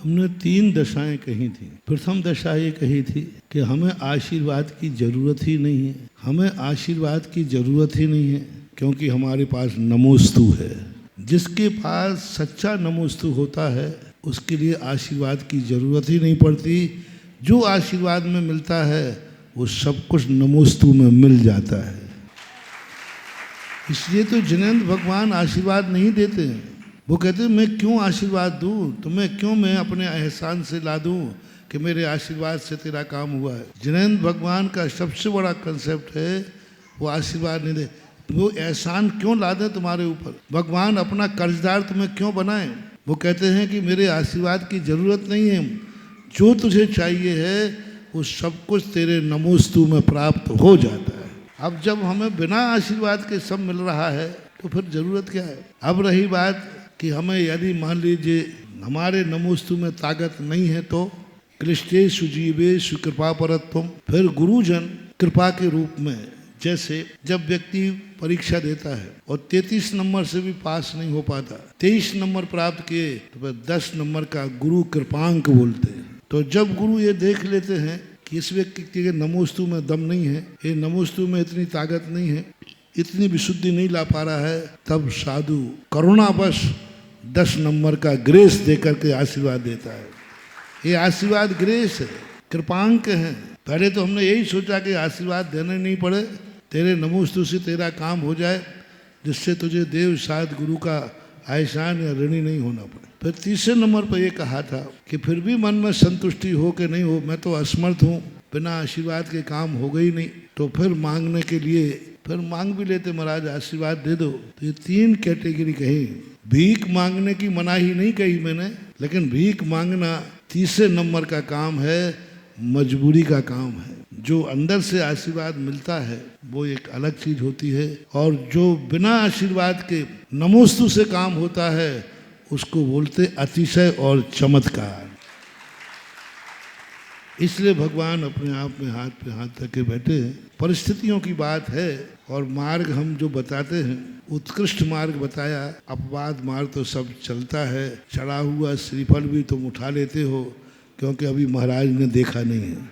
हमने 3 दशाएं कही थी। प्रथम दशा ये कही थी कि हमें आशीर्वाद की जरूरत ही नहीं है, हमें आशीर्वाद की जरूरत ही नहीं है क्योंकि हमारे पास नमोस्तु है। जिसके पास सच्चा नमोस्तु होता है उसके लिए आशीर्वाद की जरूरत ही नहीं पड़ती। जो आशीर्वाद में मिलता है वो सब कुछ नमोस्तु में मिल जाता है। इसलिए तो जिनेंद्र भगवान आशीर्वाद नहीं देते हैं। वो कहते हैं मैं क्यों आशीर्वाद दूँ तुम्हें, क्यों मैं अपने एहसान से ला दूँ कि मेरे आशीर्वाद से तेरा काम हुआ है। जिनेंद्र भगवान का सबसे बड़ा कंसेप्ट है वो आशीर्वाद नहीं दे, वो एहसान क्यों ला दे तुम्हारे ऊपर, भगवान अपना कर्जदार तुम्हें क्यों बनाए। वो कहते हैं कि मेरे आशीर्वाद की ज़रूरत नहीं है, जो तुझे चाहिए है वो सब कुछ तेरे नमोस्तु में प्राप्त हो जाता है। अब जब हमें बिना आशीर्वाद के सब मिल रहा है तो फिर ज़रूरत क्या है। अब रही बात कि हमें यदि मान लीजिए हमारे नमोस्तु में ताकत नहीं है तो क्लिष्टेषु जीवेषु कृपा परत्वम, फिर गुरुजन कृपा के रूप में, जैसे जब व्यक्ति परीक्षा देता है और 33 नंबर से भी पास नहीं हो पाता, 23 नंबर प्राप्त किए तो फिर 10 नंबर का गुरु कृपांक बोलते हैं। तो जब गुरु ये देख लेते हैं कि इस व्यक्ति के नमोस्तु में दम नहीं है, ये नमोस्तु में इतनी ताकत नहीं है, इतनी विशुद्धि नहीं ला पा रहा है, तब साधु करुणावश 10 नंबर का ग्रेस देकर के आशीर्वाद देता है। ये आशीर्वाद ग्रेस है, कृपांक है। पहले तो हमने यही सोचा कि आशीर्वाद देने नहीं पड़े, तेरे नमोस्तु से तेरा काम हो जाए जिससे तुझे देव शायद गुरु का एहसान या ऋणी नहीं होना पड़े। फिर तीसरे नंबर पर यह कहा था कि फिर भी मन में संतुष्टि हो कि नहीं हो, मैं तो असमर्थ हूँ, बिना आशीर्वाद के काम हो गई नहीं, तो फिर मांगने के लिए फिर मांग भी लेते, महाराज आशीर्वाद दे दो। तो ये 3 कैटेगरी कही। भीख मांगने की मनाही नहीं कही मैंने, लेकिन भीख मांगना तीसरे नंबर का काम है, मजबूरी का काम है। जो अंदर से आशीर्वाद मिलता है वो एक अलग चीज होती है, और जो बिना आशीर्वाद के नमोस्तु से काम होता है उसको बोलते अतिशय और चमत्कार। इसलिए भगवान अपने आप में हाथ पे हाथ रखे बैठे हैं। परिस्थितियों की बात है और मार्ग हम जो बताते हैं उत्कृष्ट मार्ग बताया। अपवाद मार्ग तो सब चलता है, चढ़ा हुआ श्रीफल भी तुम उठा लेते हो क्योंकि अभी महाराज ने देखा नहीं है।